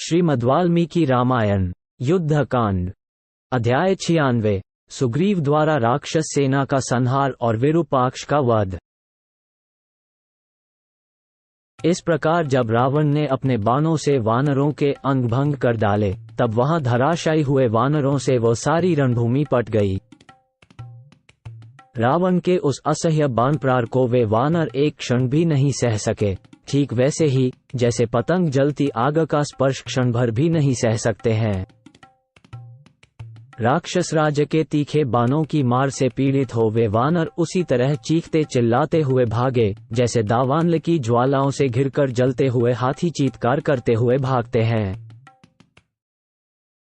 श्रीमद्वाल्मीकि रामायण युद्धकांड अध्याय 96 सुग्रीव द्वारा राक्षस सेना का संहार और विरूपाक्ष का वध। इस प्रकार जब रावण ने अपने बाणों से वानरों के अंग भंग कर डाले, तब वहां धराशायी हुए वानरों से वो सारी रणभूमि पट गई। रावण के उस असह्य बाण प्रहार को वे वानर एक क्षण भी नहीं सह सके, ठीक वैसे ही जैसे पतंग जलती आग का स्पर्श क्षण भर भी नहीं सह सकते हैं। राक्षस राज के तीखे बाणों की मार से पीड़ित हो वे वानर उसी तरह चीखते चिल्लाते हुए भागे, जैसे दावानल की ज्वालाओं से घिरकर जलते हुए हाथी चीत्कार करते हुए भागते हैं।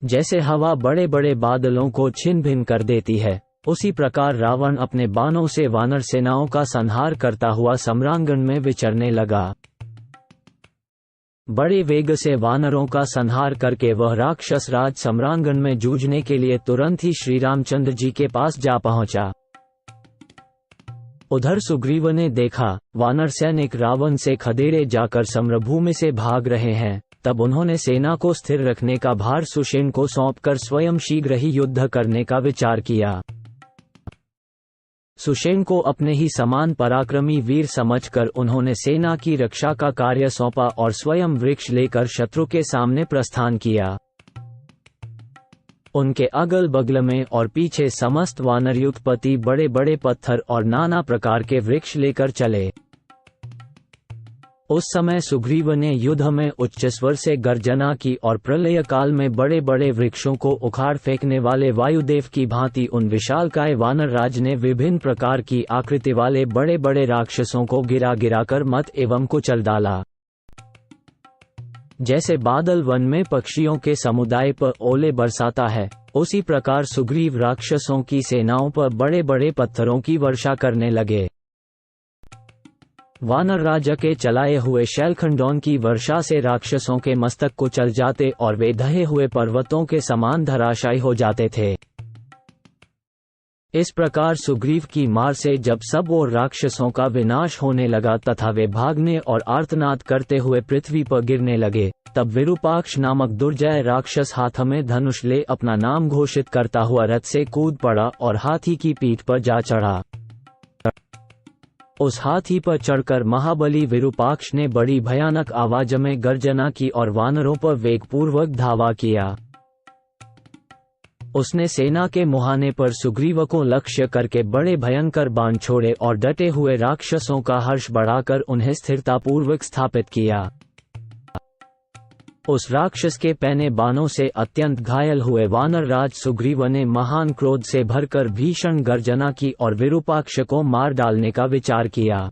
जैसे हवा बड़े बड़े बादलों को छिन भिन कर देती है, उसी प्रकार रावण अपने बाणों से वानर सेनाओं का संहार करता हुआ सम्रांगण में विचरने लगा। बड़े वेग से वानरों का संहार करके वह राक्षस राज सम्रांगण में जूझने के लिए तुरंत ही श्री रामचंद्र जी के पास जा पहुंचा। उधर सुग्रीव ने देखा वानर सैनिक रावण से खदेड़े जाकर समरभूमि से भाग रहे हैं। तब उन्होंने सेना को स्थिर रखने का भार सुषेण को सौंपकर स्वयं शीघ्र ही युद्ध करने का विचार किया। सुषेण को अपने ही समान पराक्रमी वीर समझकर उन्होंने सेना की रक्षा का कार्य सौंपा और स्वयं वृक्ष लेकर शत्रु के सामने प्रस्थान किया। उनके अगल बगल में और पीछे समस्त वानरयुक्त पति बड़े बड़े पत्थर और नाना प्रकार के वृक्ष लेकर चले। उस समय सुग्रीव ने युद्ध में उच्च स्वर से गर्जना की और प्रलय काल में बड़े बड़े वृक्षों को उखाड़ फेंकने वाले वायुदेव की भांति उन विशालकाय वानर राज ने विभिन्न प्रकार की आकृति वाले बड़े बड़े राक्षसों को गिरा गिरा कर मत एवं कुचल डाला। जैसे बादल वन में पक्षियों के समुदाय पर ओले बरसाता है, उसी प्रकार सुग्रीव राक्षसों की सेनाओं पर बड़े बड़े पत्थरों की वर्षा करने लगे। वानर राजा के चलाए हुए शैलखंडों की वर्षा से राक्षसों के मस्तक को चल जाते और वे ढहे हुए पर्वतों के समान धराशायी हो जाते थे। इस प्रकार सुग्रीव की मार से जब सब ओर राक्षसों का विनाश होने लगा तथा वे भागने और आर्तनाद करते हुए पृथ्वी पर गिरने लगे, तब विरूपाक्ष नामक दुर्जय राक्षस हाथ में धनुष ले अपना नाम घोषित करता हुआ रथ से कूद पड़ा और हाथी की पीठ पर जा चढ़ा। उस हाथी पर चढ़कर महाबली विरूपाक्ष ने बड़ी भयानक आवाज में गर्जना की और वानरों पर वेगपूर्वक धावा किया। उसने सेना के मुहाने पर सुग्रीव को लक्ष्य करके बड़े भयंकर बाण छोड़े और डटे हुए राक्षसों का हर्ष बढ़ाकर उन्हें स्थिरतापूर्वक स्थापित किया। उस राक्षस के पैने बाणों से अत्यंत घायल हुए वानर राज सुग्रीव ने महान क्रोध से भरकर भीषण गर्जना की और विरूपाक्ष को मार डालने का विचार किया।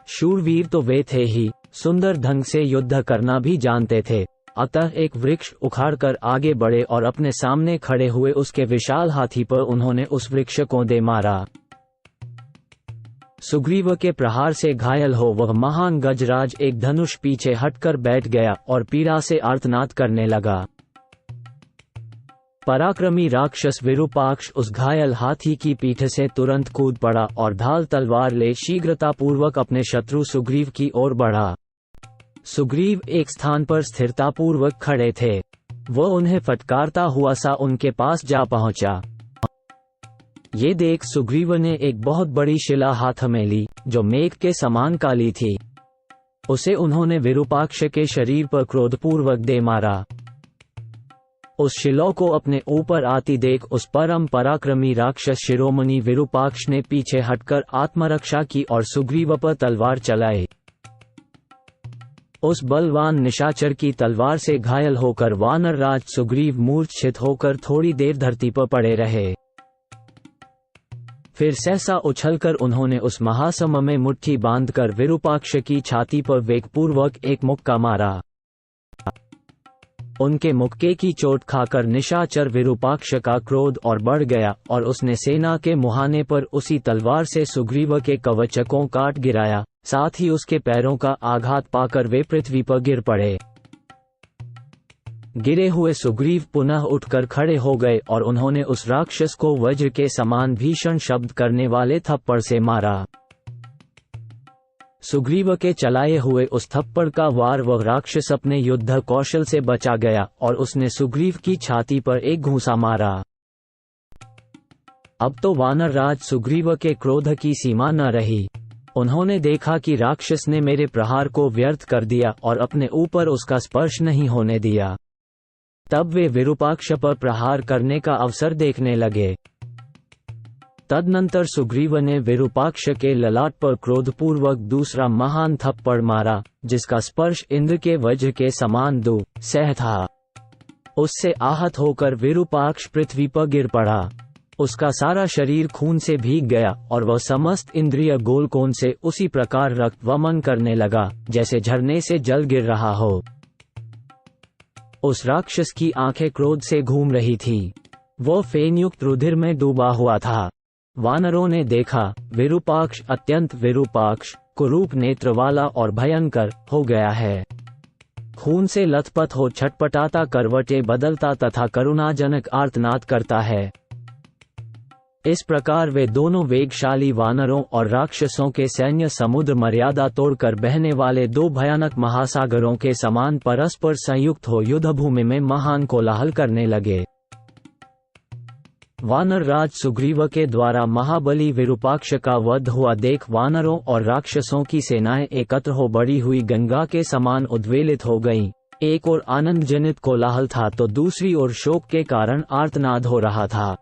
शूरवीर तो वे थे ही, सुंदर ढंग से युद्ध करना भी जानते थे। अतः एक वृक्ष उखाड़कर आगे बढ़े और अपने सामने खड़े हुए उसके विशाल हाथी पर उन्होंने उस वृक्ष को दे मारा। सुग्रीव के प्रहार से घायल हो वह महान गजराज एक धनुष पीछे हटकर बैठ गया और पीड़ा से आर्तनाद करने लगा। पराक्रमी राक्षस विरूपाक्ष उस घायल हाथी की पीठ से तुरंत कूद पड़ा और ढाल तलवार ले शीघ्रतापूर्वक अपने शत्रु सुग्रीव की ओर बढ़ा। सुग्रीव एक स्थान पर स्थिरतापूर्वक खड़े थे। वह उन्हें फटकारता हुआ सा उनके पास जा पहुंचा। ये देख सुग्रीव ने एक बहुत बड़ी शिला हाथ में ली, जो मेघ के समान काली थी। उसे उन्होंने विरूपाक्ष के शरीर पर क्रोधपूर्वक दे मारा। उस शिला को अपने ऊपर आती देख उस परम पराक्रमी राक्षस शिरोमणि विरूपाक्ष ने पीछे हटकर आत्मरक्षा की और सुग्रीव पर तलवार चलाई। उस बलवान निशाचर की तलवार से घायल होकर वानर राज सुग्रीव मूर्छित होकर थोड़ी देर धरती पर पड़े रहे। फिर सहसा उछलकर उन्होंने उस महासम में मुट्ठी बांधकर विरूपाक्ष की छाती पर वेगपूर्वक एक मुक्का मारा। उनके मुक्के की चोट खाकर निशाचर विरूपाक्ष का क्रोध और बढ़ गया और उसने सेना के मुहाने पर उसी तलवार से सुग्रीव के कवच को काट गिराया। साथ ही उसके पैरों का आघात पाकर वे पृथ्वी पर गिर पड़े। गिरे हुए सुग्रीव पुनः उठकर खड़े हो गए और उन्होंने उस राक्षस को वज्र के समान भीषण शब्द करने वाले थप्पड़ से मारा। सुग्रीव के चलाए हुए उस थप्पड़ का वार वह राक्षस अपने युद्ध कौशल से बचा गया और उसने सुग्रीव की छाती पर एक घूंसा मारा। अब तो वानरराज सुग्रीव के क्रोध की सीमा न रही। उन्होंने देखा कि राक्षस ने मेरे प्रहार को व्यर्थ कर दिया और अपने ऊपर उसका स्पर्श नहीं होने दिया। तब वे विरूपाक्ष पर प्रहार करने का अवसर देखने लगे। तदनंतर सुग्रीव ने विरूपाक्ष के ललाट पर क्रोधपूर्वक दूसरा महान थप्पड़ मारा, जिसका स्पर्श इंद्र के वज्र के समान सह था। उससे आहत होकर विरूपाक्ष पृथ्वी पर गिर पड़ा। उसका सारा शरीर खून से भीग गया और वह समस्त इंद्रिय गोलकोण से उसी प्रकार रक्त वमन करने लगा जैसे झरने से जल गिर रहा हो। उस राक्षस की आंखें क्रोध से घूम रही थी। वो फेनयुक्त रुधिर में डूबा हुआ था। वानरों ने देखा विरूपाक्ष अत्यंत विरूपाक्ष, कुरूप नेत्र वाला और भयंकर हो गया है। खून से लथपथ हो छटपटाता करवटें बदलता तथा करुणाजनक आर्तनाद करता है। इस प्रकार वे दोनों वेगशाली वानरों और राक्षसों के सैन्य समुद्र मर्यादा तोड़कर बहने वाले दो भयानक महासागरों के समान परस्पर संयुक्त हो युद्धभूमि में महान कोलाहल करने लगे। वानरराज सुग्रीव के द्वारा महाबली विरूपाक्ष का वध हुआ देख वानरों और राक्षसों की सेनाएं एकत्र हो बड़ी हुई गंगा के समान उद्वेलित हो गईं। एक ओर आनंद जनित कोलाहल था तो दूसरी ओर शोक के कारण आर्तनाद हो रहा था।